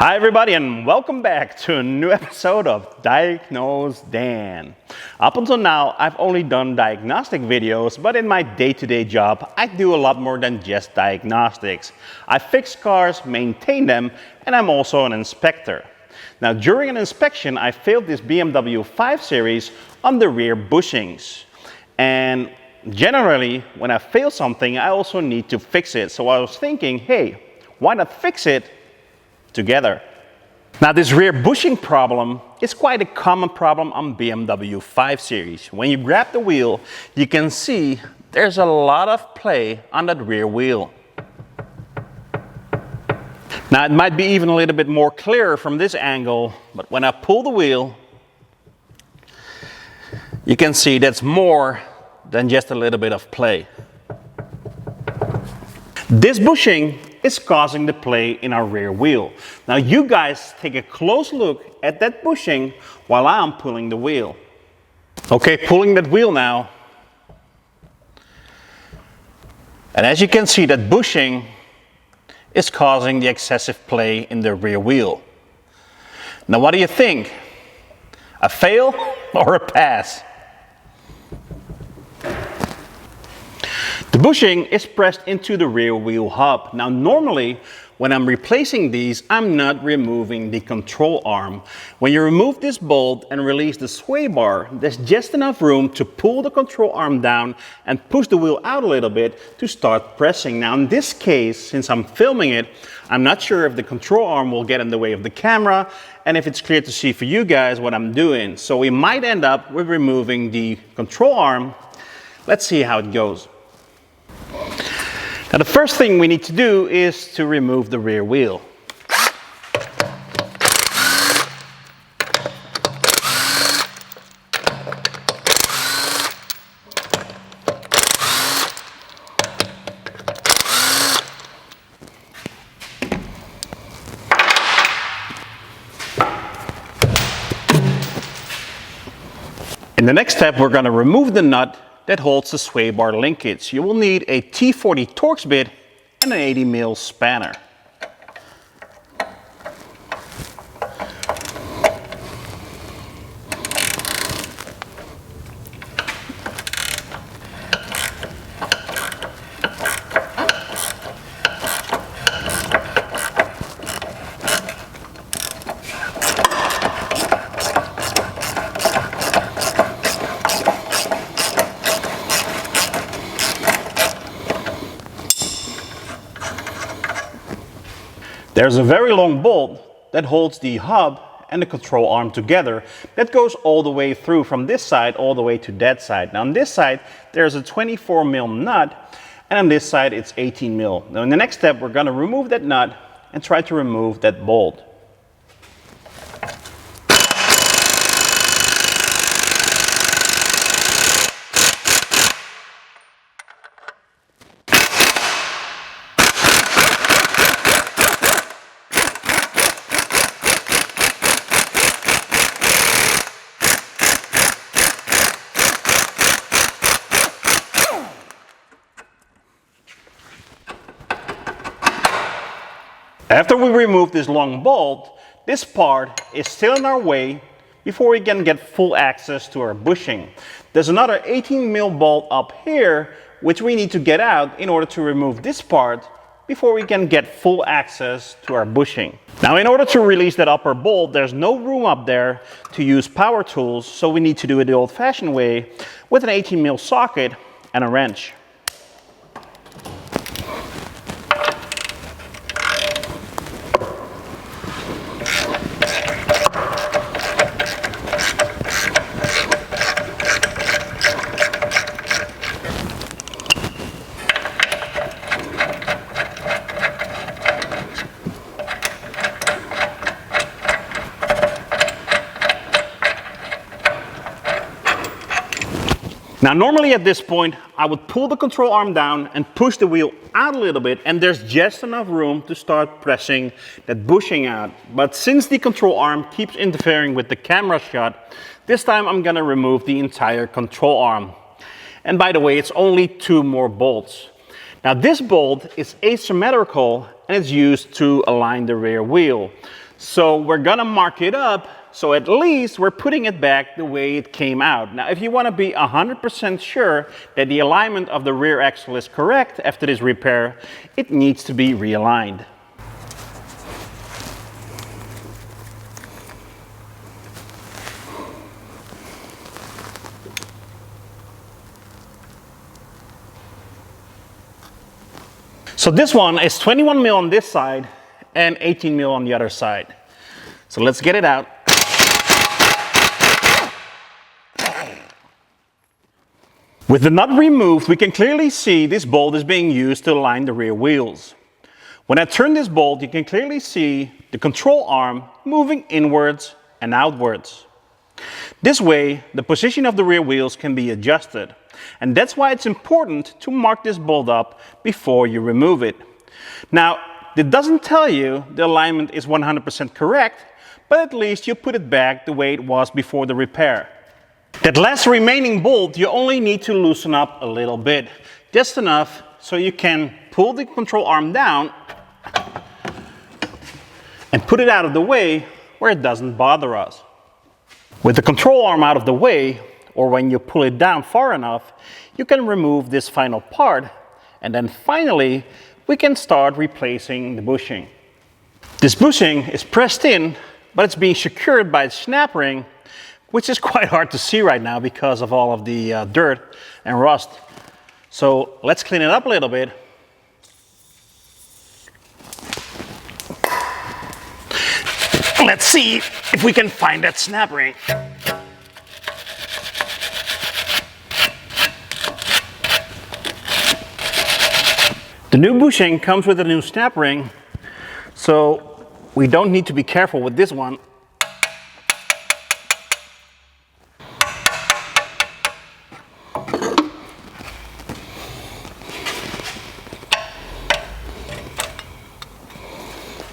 Hi everybody and welcome back to a new episode of Diagnose Dan. Up until now, I've only done diagnostic videos, but in my day-to-day job, I do a lot more than just diagnostics. I fix cars, maintain them, and I'm also an inspector. Now during an inspection, I failed this BMW 5 Series on the rear bushings. And generally, when I fail something, I also need to fix it. So I was thinking, hey, why not fix it together? Now this rear bushing problem is quite a common problem on BMW 5 Series. When you grab the wheel, you can see there's a lot of play on that rear wheel. Now it might be even a little bit more clearer from this angle, but when I pull the wheel, you can see that's more than just a little bit of play. This bushing is causing the play in our rear wheel. Now you guys take a close look at that bushing while I'm pulling the wheel. Okay, pulling that wheel now. And as you can see, that bushing is causing the excessive play in the rear wheel. Now what do you think? A fail or a pass? The bushing is pressed into the rear wheel hub. Now normally, when I'm replacing these, I'm not removing the control arm. When you remove this bolt and release the sway bar, there's just enough room to pull the control arm down and push the wheel out a little bit to start pressing. Now in this case, since I'm filming it, I'm not sure if the control arm will get in the way of the camera and if it's clear to see for you guys what I'm doing. So we might end up with removing the control arm. Let's see how it goes. Now the first thing we need to do is to remove the rear wheel. In the next step, we're going to remove the nut that holds the sway bar linkage. You will need a T40 Torx bit and an 80 mil spanner. There's a very long bolt that holds the hub and the control arm together that goes all the way through from this side all the way to that side. Now on this side there's a 24 mil nut and on this side it's 18 mil. Now in the next step we're going to remove that nut and try to remove that bolt. After we remove this long bolt, this part is still in our way before we can get full access to our bushing. There's another 18 mil bolt up here which we need to get out in order to remove this part before we can get full access to our bushing. Now in order to release that upper bolt, there's no room up there to use power tools, so we need to do it the old-fashioned way with an 18 mil socket and a wrench. Now normally at this point, I would pull the control arm down and push the wheel out a little bit, and there's just enough room to start pressing that bushing out. But since the control arm keeps interfering with the camera shot, this time I'm gonna remove the entire control arm. And by the way, it's only 2 more bolts. Now this bolt is asymmetrical and it's used to align the rear wheel. So we're gonna mark it up, so at least we're putting it back the way it came out. Now, if you wanna be 100% sure that the alignment of the rear axle is correct after this repair, it needs to be realigned. So this one is 21 mil on this side and 18 mil on the other side. So let's get it out. With the nut removed, we can clearly see this bolt is being used to align the rear wheels. When I turn this bolt, you can clearly see the control arm moving inwards and outwards. This way, the position of the rear wheels can be adjusted. And that's why it's important to mark this bolt up before you remove it. Now, it doesn't tell you the alignment is 100% correct, but at least you put it back the way it was before the repair. That last remaining bolt, you only need to loosen up a little bit, just enough so you can pull the control arm down and put it out of the way where it doesn't bother us. With the control arm out of the way, or when you pull it down far enough, you can remove this final part, and then finally we can start replacing the bushing. This bushing is pressed in, but it's being secured by a snap ring, which is quite hard to see right now because of all of the dirt and rust. So let's clean it up a little bit. Let's see if we can find that snap ring. The new bushing comes with a new snap ring, so we don't need to be careful with this one.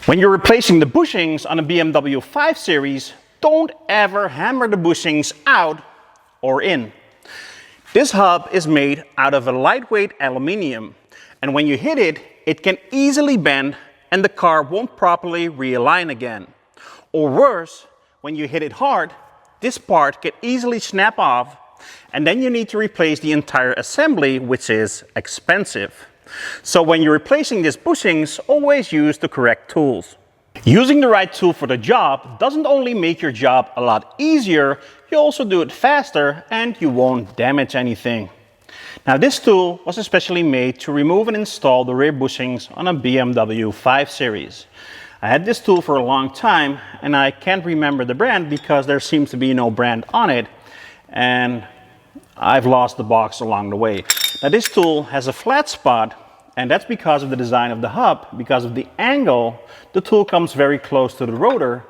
When you're replacing the bushings on a BMW 5 Series, don't ever hammer the bushings out or in. This hub is made out of a lightweight aluminium, and when you hit it, it can easily bend and the car won't properly realign again. Or worse, when you hit it hard, this part can easily snap off, and then you need to replace the entire assembly, which is expensive. So when you're replacing these bushings, always use the correct tools. Using the right tool for the job doesn't only make your job a lot easier, you also do it faster and you won't damage anything. Now, this tool was especially made to remove and install the rear bushings on a BMW 5 Series. I had this tool for a long time and I can't remember the brand because there seems to be no brand on it, and I've lost the box along the way. Now, this tool has a flat spot, and that's because of the design of the hub. Because of the angle, the tool comes very close to the rotor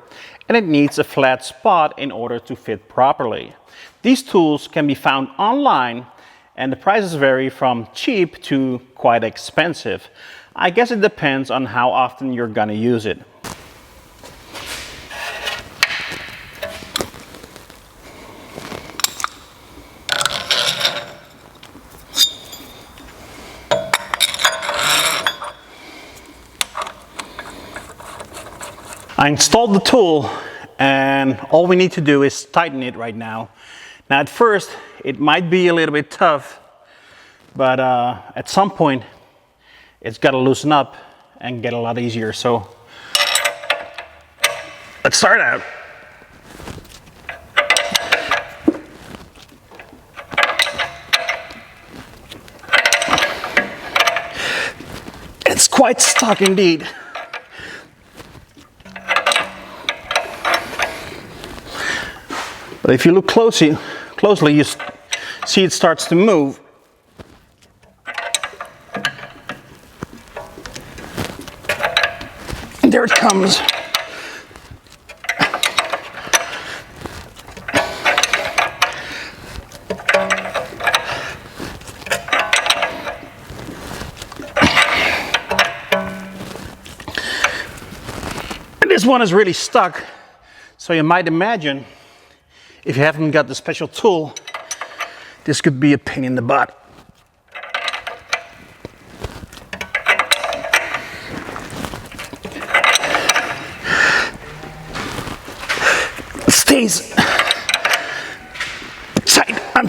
and it needs a flat spot in order to fit properly. These tools can be found online, and the prices vary from cheap to quite expensive. I guess it depends on how often you're gonna use it. I installed the tool, and all we need to do is tighten it right now. Now, at first, it might be a little bit tough, but at some point, it's got to loosen up and get a lot easier. So let's start out. It's quite stuck indeed. But if you look closely, you see it starts to move. And there it comes. And this one is really stuck, so you might imagine, if you haven't got the special tool, this could be a pain in the butt.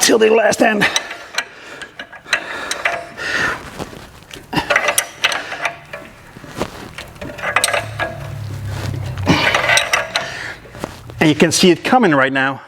until the last end. And you can see it coming right now.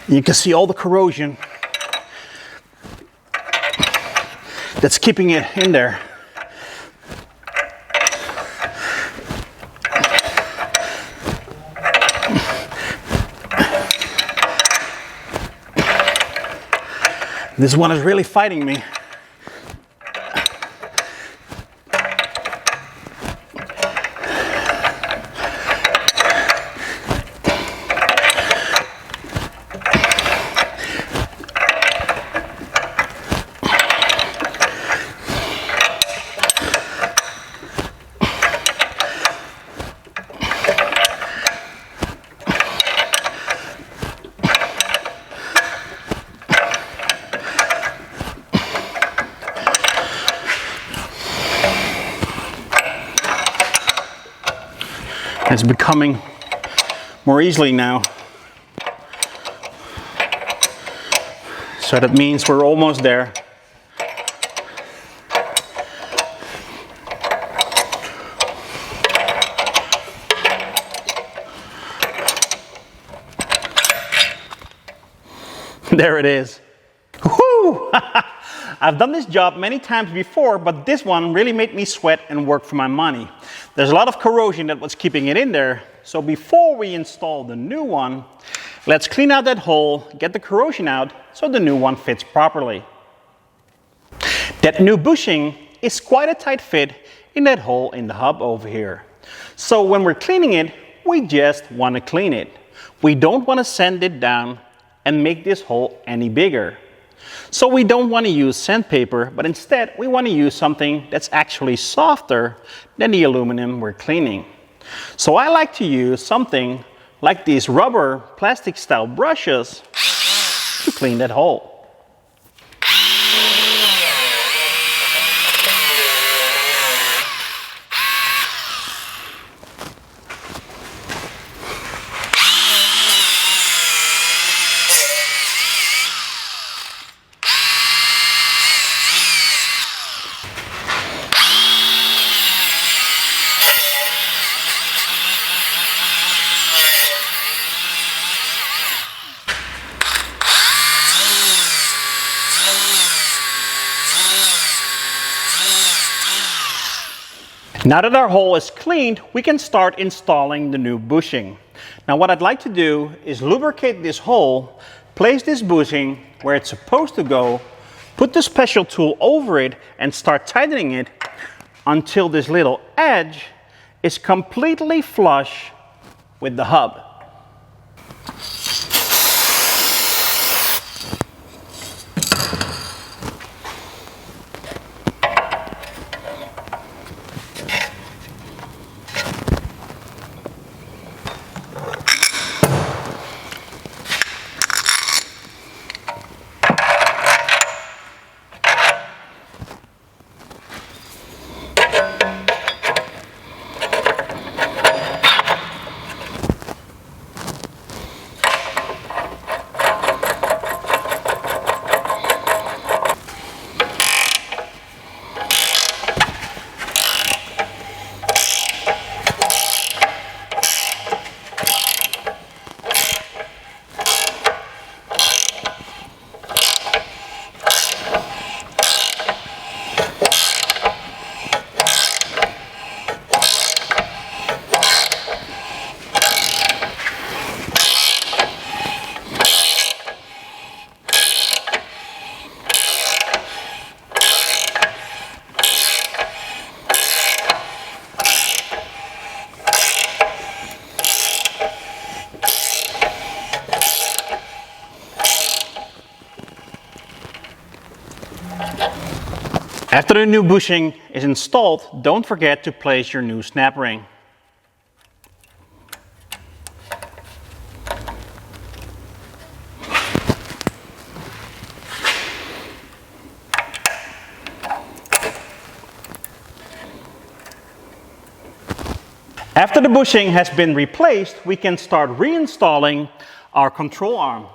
You can see all the corrosion that's keeping it in there. This one is really fighting me. It's becoming more easily now. So that means we're almost there. There it is. Woo! I've done this job many times before, but this one really made me sweat and work for my money. There's a lot of corrosion that was keeping it in there. So before we install the new one, let's clean out that hole, get the corrosion out so the new one fits properly. That new bushing is quite a tight fit in that hole in the hub over here. So when we're cleaning it, we just want to clean it. We don't want to sand it down and make this hole any bigger. So we don't want to use sandpaper, but instead we want to use something that's actually softer than the aluminum we're cleaning. So I like to use something like these rubber plastic style brushes to clean that hole. Now that our hole is cleaned, we can start installing the new bushing. Now what I'd like to do is lubricate this hole, place this bushing where it's supposed to go, put the special tool over it and start tightening it until this little edge is completely flush with the hub. After the new bushing is installed, don't forget to place your new snap ring. After the bushing has been replaced, we can start reinstalling our control arm.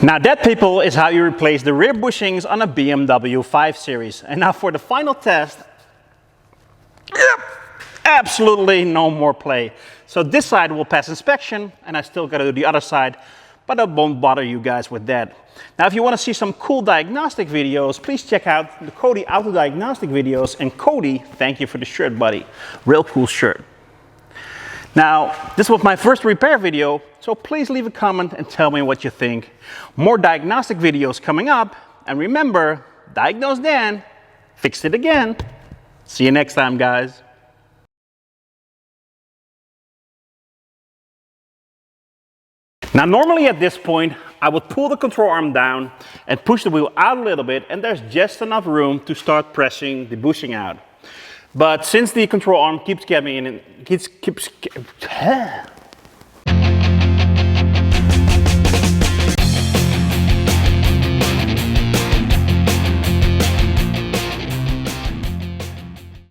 Now that, people, is how you replace the rear bushings on a BMW 5 Series. And now for the final test. Yep, absolutely no more play. So this side will pass inspection, and I still gotta do the other side, but I won't bother you guys with that. Now if you wanna see some cool diagnostic videos, please check out the Cody Auto Diagnostic videos. And Cody, thank you for the shirt, buddy. Real cool shirt. Now, this was my first repair video, so please leave a comment and tell me what you think. More diagnostic videos coming up, and remember, Diagnose Dan, fix it again. See you next time, guys. Now, normally at this point, I would pull the control arm down and push the wheel out a little bit, and there's just enough room to start pressing the bushing out. But since the control arm keeps getting in,